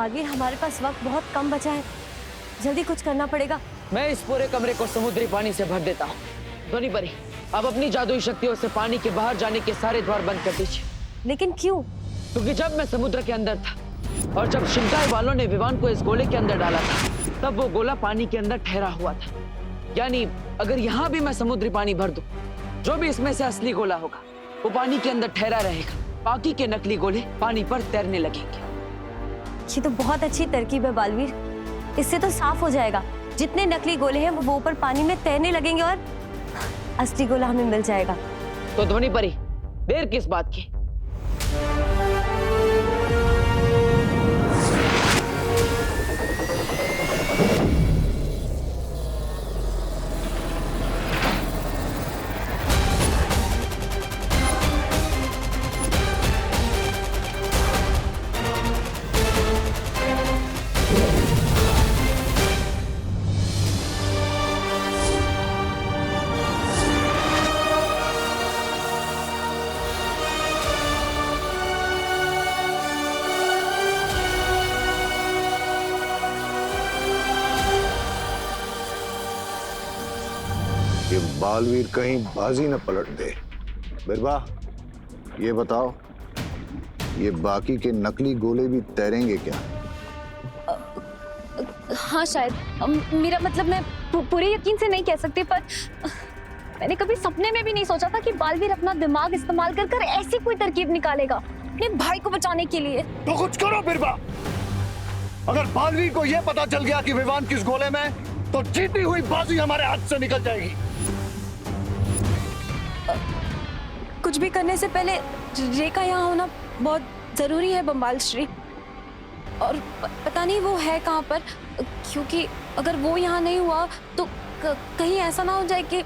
बालवीर, हमारे पास वक्त बहुत कम बचा है, जल्दी कुछ करना पड़ेगा। मैं इस पूरे कमरे को समुद्री पानी से भर देता हूँ। ध्वनि परी, अब अपनी जादुई शक्तियों से पानी के बाहर जाने के सारे द्वार बंद कर दीजिए। लेकिन क्यों? क्योंकि जब मैं समुद्र के अंदर था और जब शिंकाई वालों ने विवान को इस गोले के अंदर डाला था, तब वो गोला पानी के अंदर ठहरा हुआ था। यानी अगर यहाँ भी मैं समुद्री पानी भर दूं, जो भी इसमें से असली गोला होगा वो पानी के अंदर ठहरा रहेगा, बाकी के नकली गोले पानी पर तैरने लगेंगे। ये तो बहुत अच्छी तरकीब है बालवीर, इससे तो साफ हो जाएगा जितने नकली गोले हैं वो ऊपर पानी में तैरने लगेंगे और असली गोला हमें मिल जाएगा। तो ध्वनि परी, देर किस बात की? ये बालवीर कहीं बाजी न पलट दे। बिरबा, ये बताओ, ये बाकी के नकली गोले भी तैरेंगे क्या? हाँ शायद, मेरा मतलब मैं पूरे यकीन से नहीं कह सकती, पर मैंने कभी सपने में भी नहीं सोचा था कि बालवीर अपना दिमाग इस्तेमाल कर कर ऐसी कोई तरकीब निकालेगा अपने भाई को बचाने के लिए। तो कुछ करो बिरबा। अगर बालवीर को यह पता चल गया कि विवान किस गोले में, तो जीती हुई बाजी हमारे हाथ से निकल जाएगी। कुछ भी करने से पहले रेखा यहाँ होना बहुत जरूरी है बम्बाल श्री, और पता नहीं वो है कहाँ पर, क्योंकि अगर वो यहाँ नहीं हुआ तो कहीं ऐसा ना हो जाए कि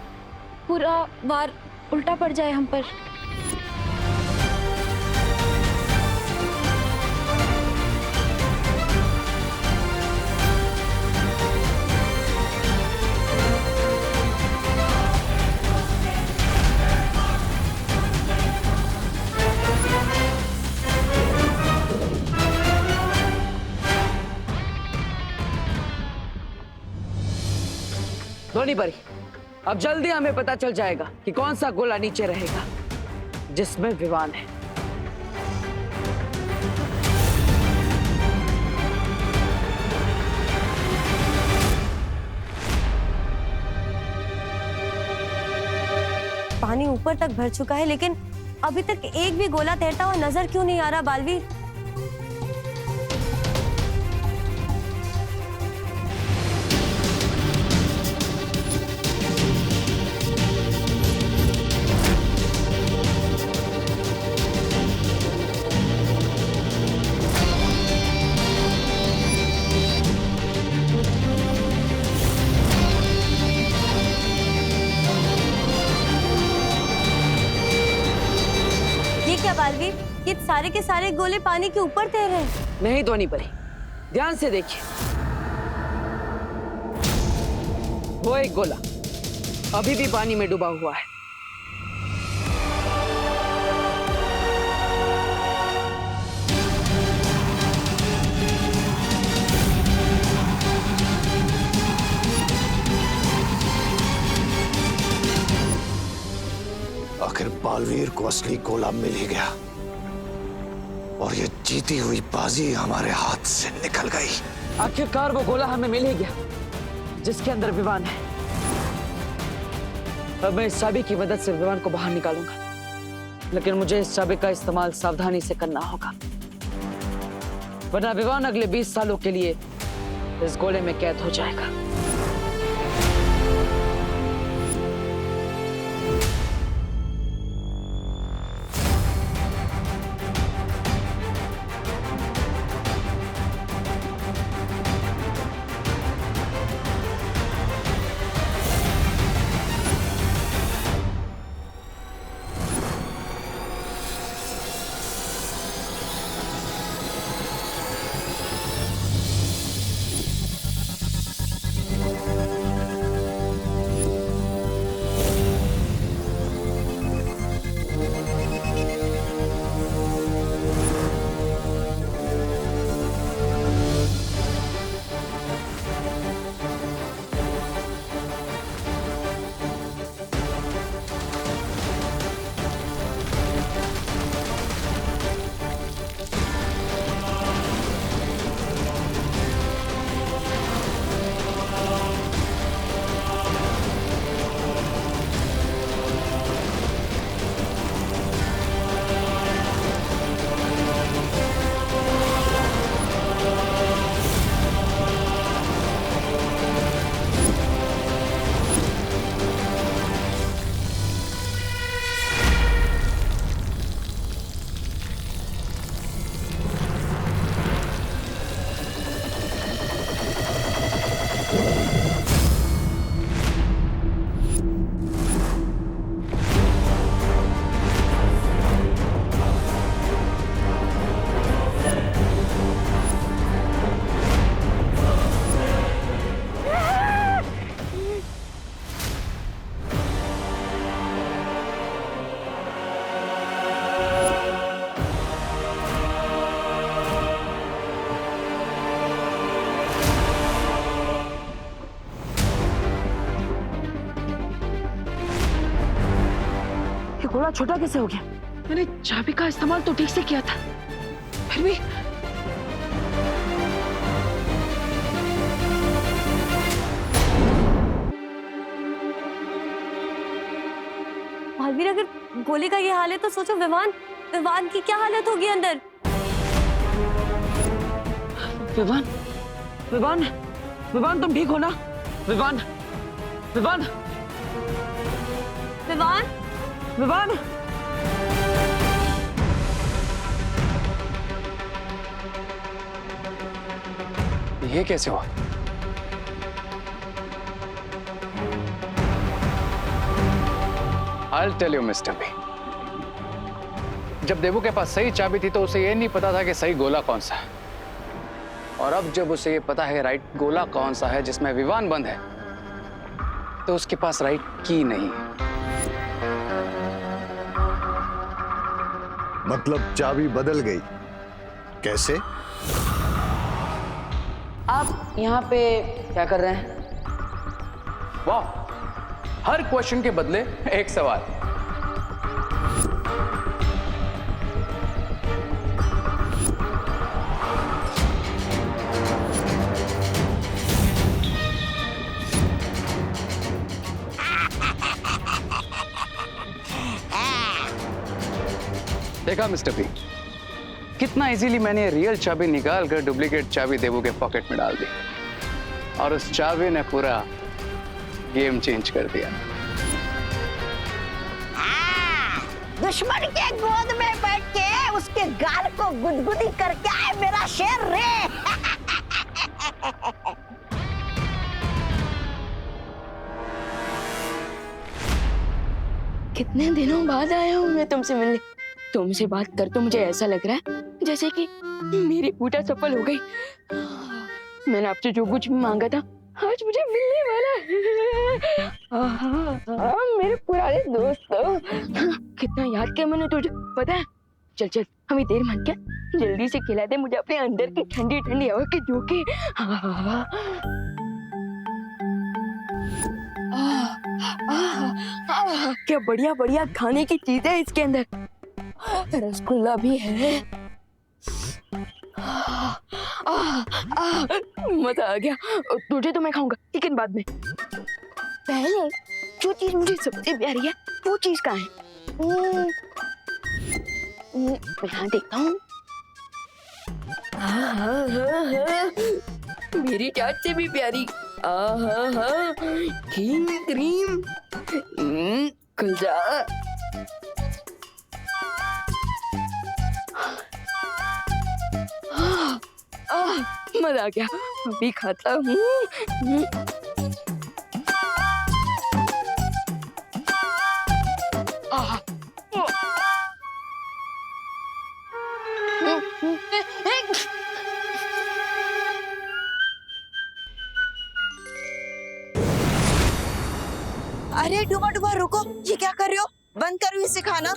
पूरा वार उल्टा पड़ जाए हम पर। ध्वनि परी, अब जल्दी हमें पता चल जाएगा कि कौन सा गोला नीचे रहेगा जिसमें विवान है। पानी ऊपर तक भर चुका है, लेकिन अभी तक एक भी गोला तैरता हुआ नजर क्यों नहीं आ रहा बालवीर? बालवीर, ये सारे के सारे गोले पानी के ऊपर तैर रहे हैं। नहीं ध्वनि परी, ध्यान से देखिए, वो एक गोला अभी भी पानी में डूबा हुआ है। आखिर बालवीर को असली गोला मिल ही गया और ये जीती हुई बाजी हमारे हाथ से निकल गई। आखिरकार वो गोला हमें मिल ही गया जिसके अंदर विवान है। अब मैं इस चाबी की मदद से विवान को बाहर निकालूंगा, लेकिन मुझे इस चाबी का इस्तेमाल सावधानी से करना होगा, वरना विवान अगले 20 सालों के लिए इस गोले में कैद हो जाएगा। गोला छोटा कैसे हो गया? मैंने चाबी का इस्तेमाल तो ठीक से किया था, फिर भी। बालवीर, अगर गोले का ये हाल है तो सोचो विवान विवान की क्या हालत होगी अंदर। विवान, विवान, विवान तुम ठीक हो ना? विवान, विवान, विवान, विवान। ये कैसे हुआ? I'll tell you, Mr. B. जब देवू के पास सही चाबी थी तो उसे ये नहीं पता था कि सही गोला कौन सा है, और अब जब उसे ये पता है राइट गोला कौन सा है जिसमें विवान बंद है, तो उसके पास राइट की नहीं है। मतलब चाबी बदल गई? कैसे? आप यहाँ पे क्या कर रहे हैं? वाह, हर क्वेश्चन के बदले एक सवाल। देखा मिस्टर पी, कितना इजीली मैंने रियल चाबी निकाल कर डुप्लीकेट चाबी देवू के पॉकेट में डाल दी, और उस चाबी ने पूरा गेम चेंज कर दिया। दुश्मन के गोद में बैठ के उसके गाल को गुदगुदी करके आए मेरा शेर रे। कितने दिनों बाद आया हूँ मैं तुमसे मिलने। तुमसे बात कर तो मुझे ऐसा लग रहा है जैसे कि मेरी पूजा सफल हो गई। मैंने आपसे जो कुछ भी मांगा था आज मुझे मिलने वाला है। मेरे पुराने दोस्त, कितना याद किया मैंने तुझे, पता है? चल चल, हमें देर मत क्या, जल्दी से खिला दे मुझे अपने अंदर की ठंडी ठंडी हवा के झोंके। क्या बढ़िया बढ़िया खाने की चीजें है इसके अंदर। रसगुल्ला भी है। मजा आ गया। तुझे तो मैं खाऊंगा, लेकिन बाद में। पहले जो चीज मुझे सबसे प्यारी है वो चीज कहाँ है? यहाँ देखता हूँ। मेरी चाट से भी प्यारी। Cream cream. खुल जा। मजा आ गया, अभी खाता हूँ। अरे डूबा डूबा रुको, ये क्या कर रहे हो? बंद करो इसे खाना।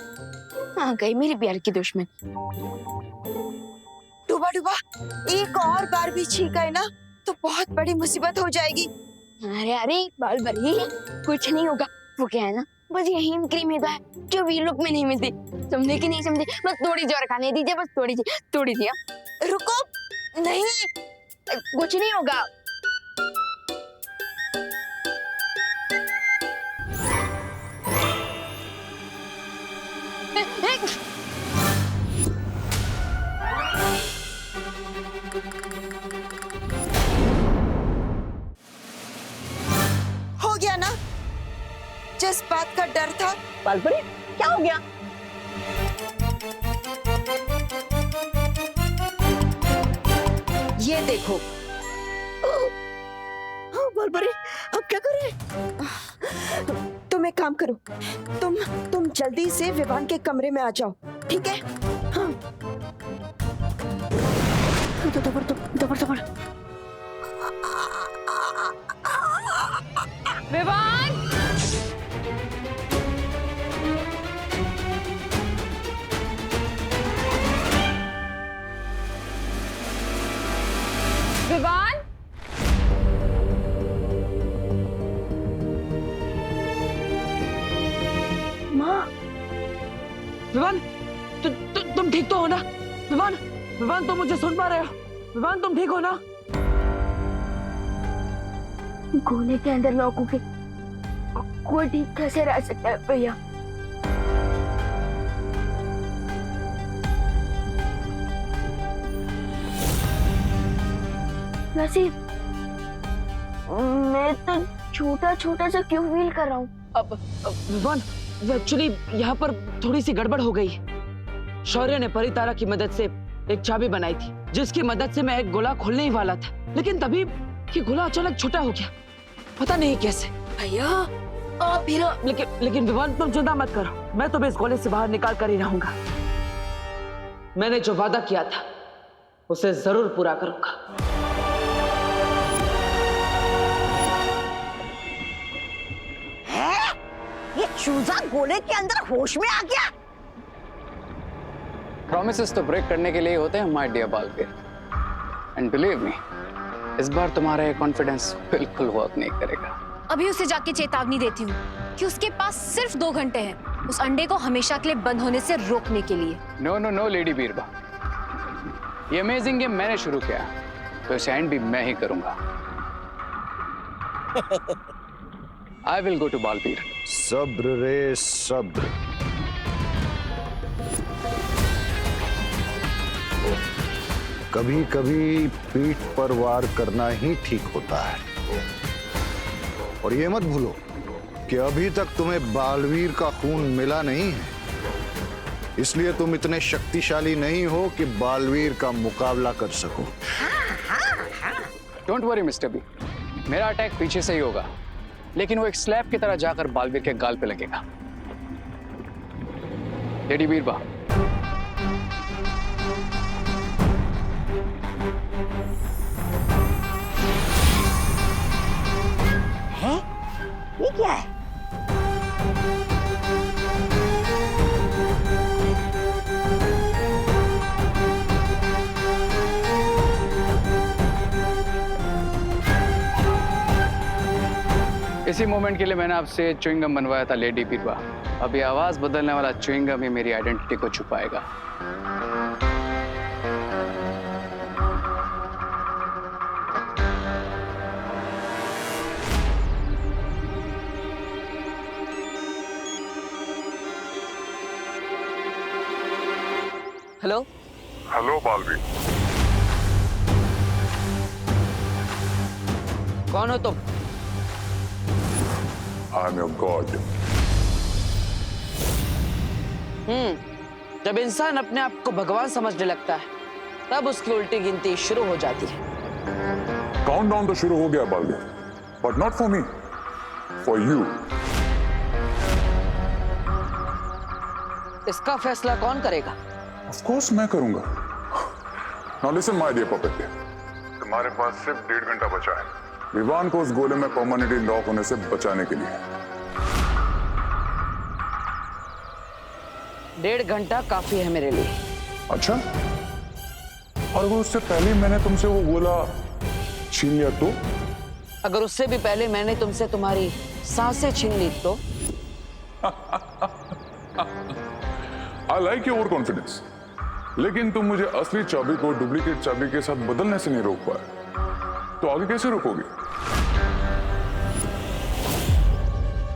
आ गई मेरी प्यार की दुश्मन। डूबा डूबा, एक और बार भी छींक गए ना तो बहुत बड़ी मुसीबत हो जाएगी। अरे अरे बाल भरी, कुछ नहीं होगा। वो क्या है ना, बस ये हीम क्रीम है जो वी लुक में नहीं मिलती। समझे कि नहीं समझे? बस थोड़ी सी और खाने दीजिए, बस थोड़ी सी। रुको, नहीं कुछ नहीं होगा। हो गया ना जिस बात का डर था। बालपरी, क्या हो गया? ये देखो। बालपरी, अब क्या करें? तुम एक काम करो, तुम जल्दी से विवान के कमरे में आ जाओ, ठीक है? हाँ। दबर। विवान! विवान! माँ, विवान, तुम ठीक तो हो ना? विवान, विवान तुम मुझे सुन पा रहे हो? विवान तुम ठीक हो ना? गोले के अंदर लॉक हो गए, कोई ठीक कैसे रह सकता है भैया? वैसे मैं तो छोटा छोटा सा क्यों फील कर रहा हूँ? अब विवान, एक्चुअली यहाँ पर थोड़ी सी गड़बड़ हो गई। शौर्य ने परितारा की मदद से एक चाबी बनाई थी, जिसकी मदद से मैं एक गोला खोलने ही वाला था, लेकिन तभी ये गोला अचानक छोटा हो गया, पता नहीं कैसे। भैया आप फिर लेकिन विवान तुम चिंता मत करो, मैं तुम्हें इस गोले से बाहर निकाल कर ही रहूंगा। मैंने जो वादा किया था उसे जरूर पूरा करूंगा। ये चूजा गोले के अंदर होश में आ गया। प्रॉमिसेस तो ब्रेक करने के लिए होते हैं my dear Balveer, and believe me, इस बार तुम्हारा ये कॉन्फिडेंस बिल्कुल वर्क नहीं करेगा। अभी उसे जाके चेतावनी देती हूँ कि उसके पास सिर्फ 2 घंटे हैं उस अंडे को हमेशा के लिए बंद होने से रोकने के लिए। नो नो नो लेडी बीरबा, ये अमेजिंग गेम मैंने शुरू किया तो इसे एंड भी मैं ही करूंगा। I will go to Balveer. सब्र रे सब्र। कभी कभी पीठ पर वार करना ही ठीक होता है। और ये मत भूलो कि अभी तक तुम्हें बालवीर का खून मिला नहीं है, इसलिए तुम इतने शक्तिशाली नहीं हो कि बालवीर का मुकाबला कर सको। डोंट वरी मिस्टर बी, मेरा अटैक पीछे से ही होगा, लेकिन वो एक स्लैब की तरह जाकर बालवीर के गाल पे लगेगा। लेडी बीरबा, ये क्या है? इसी मोमेंट के लिए मैंने आपसे च्युइंगम बनवाया था लेडी बीरबा। अब ये आवाज बदलने वाला च्युइंगम ही मेरी आइडेंटिटी को छुपाएगा। हेलो हेलो बालवीर, कौन हो तुम? I am your God. जब इंसान अपने आप को भगवान समझने लगता है तब उसकी उल्टी गिनती शुरू हो जाती है। काउंटडाउन तो शुरू हो गया Balveer, but not for me, for you. इसका फैसला कौन करेगा? ऑफ कोर्स मैं करूंगा। Now listen my dear puppet, तुम्हारे पास सिर्फ 1.5 घंटा बचा है विवान को उस गोले में परमानेंटली लॉक होने से बचाने के लिए। 1.5 घंटा काफी है मेरे लिए। अच्छा, और अगर उससे पहले मैंने तुमसे वो गोला छीन लिया तो? अगर उससे भी पहले मैंने तुमसे तुम्हारी सांसें छीन ली तो? आई लाइक योर कॉन्फिडेंस, लेकिन तुम मुझे असली चाबी को डुप्लीकेट चाबी के साथ बदलने से नहीं रोक पाए, तो आगे कैसे रोकोगे?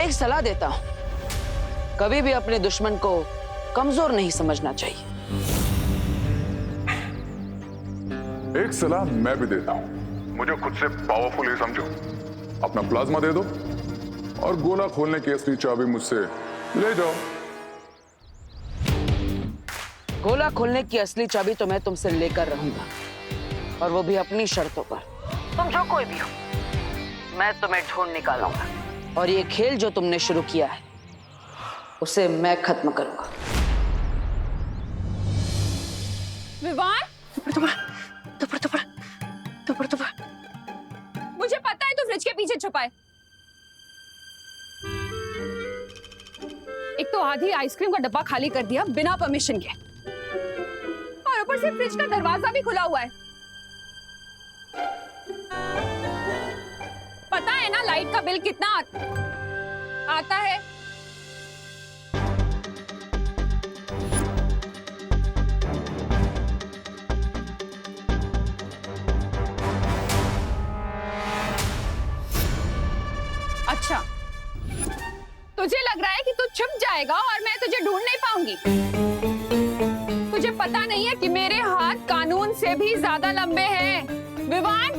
एक सलाह देता हूं, कभी भी अपने दुश्मन को कमजोर नहीं समझना चाहिए। एक सलाह मैं भी देता हूं, मुझे खुद से पावरफुल ही समझो। अपना प्लाज्मा दे दो और गोला खोलने की असली चाबी मुझसे ले जाओ। गोला खोलने की असली चाबी तो मैं तुमसे लेकर रहूंगा, और वो भी अपनी शर्तों पर। तुम जो कोई भी हो, मैं तुम्हें ढूंढ निकालूंगा, और ये खेल जो तुमने शुरू किया है उसे मैं खत्म करूंगा। विवान, मुझे पता है तू फ्रिज के पीछे छुपा है। एक तो आधी आइसक्रीम का डब्बा खाली कर दिया बिना परमिशन के, और ऊपर से फ्रिज का दरवाजा भी खुला हुआ है। पता है ना लाइट का बिल कितना आता है? तुझे लग रहा है कि तू छुप जाएगा और मैं तुझे ढूंढ नहीं पाऊंगी। तुझे पता नहीं है कि मेरे हाथ कानून से भी ज्यादा लंबे हैं। विवान,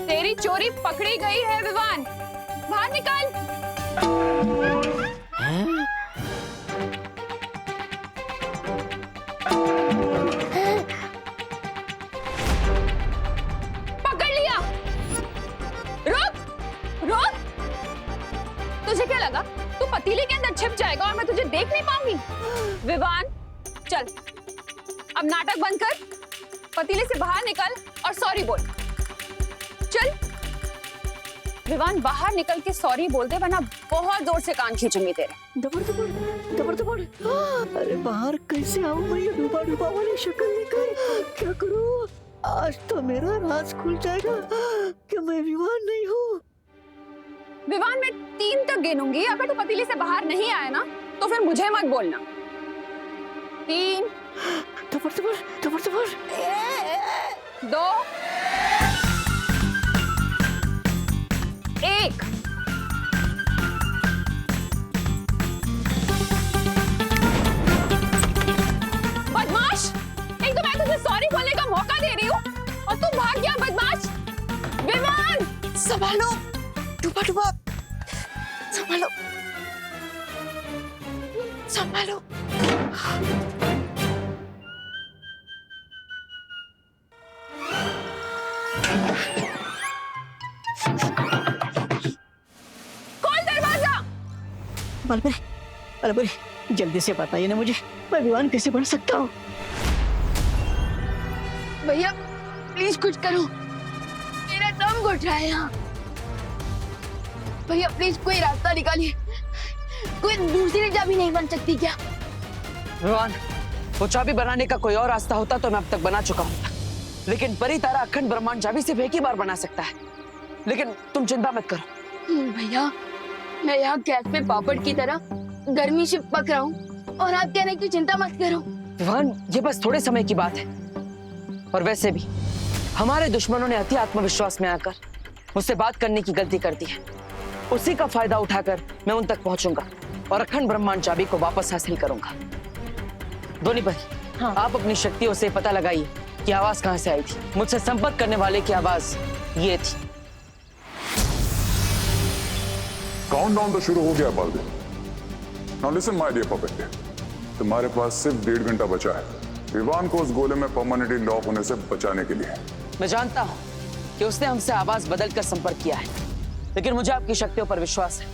तेरी चोरी पकड़ी गई है। विवान, बाहर निकल। पकड़ लिया। रुक, रुक। तुझे क्या लगा तू पतीले के अंदर छिप जाएगा और मैं तुझे देख नहीं पाऊंगी? विवान, चल अब नाटक बंद कर, पतीले से बाहर निकल और सॉरी बोल। चल विवान, बाहर निकल के सॉरी बोल दे, वरना बहुत जोर से कान खींचूंगी तेरे। दबड़। अरे बाहर कैसे आऊं मैं? ये डूबा डूबा वाली शक्ल लेकर क्या करूं? आज तो मेरा राज खुल जाएगा कि मैं विवान नहीं हूँ। विवान, मैं 3 तक गिनूंगी। अगर तू पतीले से बाहर नहीं आया ना तो फिर मुझे मत बोलना। 3, दबड़ 2, 1। बदमाश, एक तो मैं तुझे सॉरी बोलने का मौका दे रही हूँ और तू भाग गया। बदमाश। विवान, संभालो, डूबा संभालो। खोल दरवाजा। बलबरी, जल्दी से बताइए ना मुझे, मैं विवान कैसे बन सकता हूँ? भैया प्लीज कुछ करो, मेरा दम घुट रहा है यहाँ। भैया प्लीज कोई रास्ता निकालिए। कोई दूसरी चाबी नहीं बन सकती क्या? विवान, वो चाबी बनाने का कोई और रास्ता होता तो मैं अब तक बना चुका हूँ, लेकिन परी तारा अखंड ब्रह्मांड चाबी सिर्फ एक ही बार बना सकता है। लेकिन तुम चिंता मत करो। भैया, मैं यहाँ गैस पे पापड़ की तरह गर्मी से पक रहा हूँ और आप कह रहे हैं कि चिंता मत करो। विवान, ये बस थोड़े समय की बात है। और वैसे भी हमारे दुश्मनों ने अति आत्मविश्वास में आकर मुझसे बात करने की गलती कर दी है। उसी का फायदा उठाकर मैं उन तक पहुंचूंगा और अखंड ब्रह्मांड चाबी को वापस हासिल करूंगा। दोनी भाई, हाँ। आप अपनी शक्तियों से पता लगाइए कि आवाज कहां से आई थी। मुझसे संपर्क करने वाले की आवाज ये थी। काउंटडाउन तो शुरू हो गया Balveer. Now listen my dear puppet, तुम्हारे पास सिर्फ 1.5 घंटा बचा है विवान को उस गोले में परमानेंटली लॉक होने से बचाने के लिए। मैं जानता हूं कि उसने हमसे आवाज बदलकर संपर्क किया है, लेकिन मुझे आपकी शक्तियों पर विश्वास है,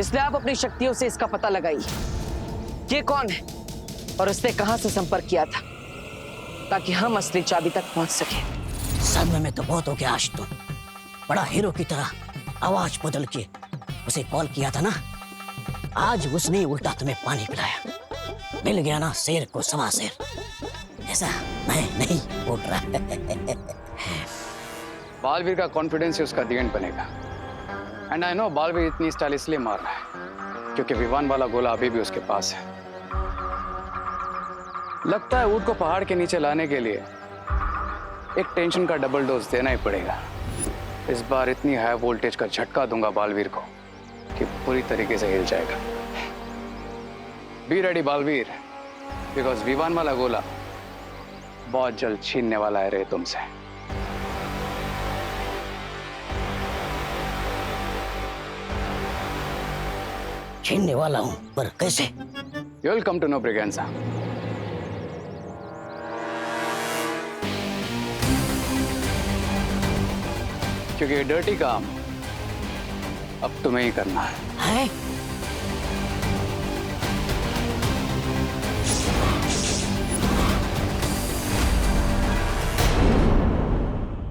इसलिए आप अपनी शक्तियों से इसका पता लगाइए ये कौन है और उसने कहां से संपर्क किया था, ताकि हम असली चाबी तक पहुंच सके। सदमे में तो बहुत हो गया आज तो। बड़ा हीरो की तरह आवाज बदल के उसे कॉल किया था ना, आज उसने उल्टा तुम्हें पानी पिलाया। मिल गया ना शेर को सवा शेर, ऐसा मैं नहीं बोल रहा। बालवीर का कॉन्फिडेंस ही उसका दी एंड बनेगा। एंड आई नो बालवीर इतनी स्टाइल इसलिए मार रहा है क्योंकि विवान वाला गोला अभी भी उसके पास है। लगता है ऊंट को पहाड़ के नीचे लाने के लिए एक टेंशन का डबल डोज देना ही पड़ेगा। इस बार इतनी हाई वोल्टेज का झटका दूंगा बालवीर को कि पूरी तरीके से हिल जाएगा। Be ready Balveer, because Vivaan वाला गोला बहुत जल्द छीनने वाला है रे तुमसे। छीनने वाला हूं, पर कैसे? You will come to know ब्रिगेंजा। क्योंकि ये डर्टी काम अब तुम्हें ही करना है।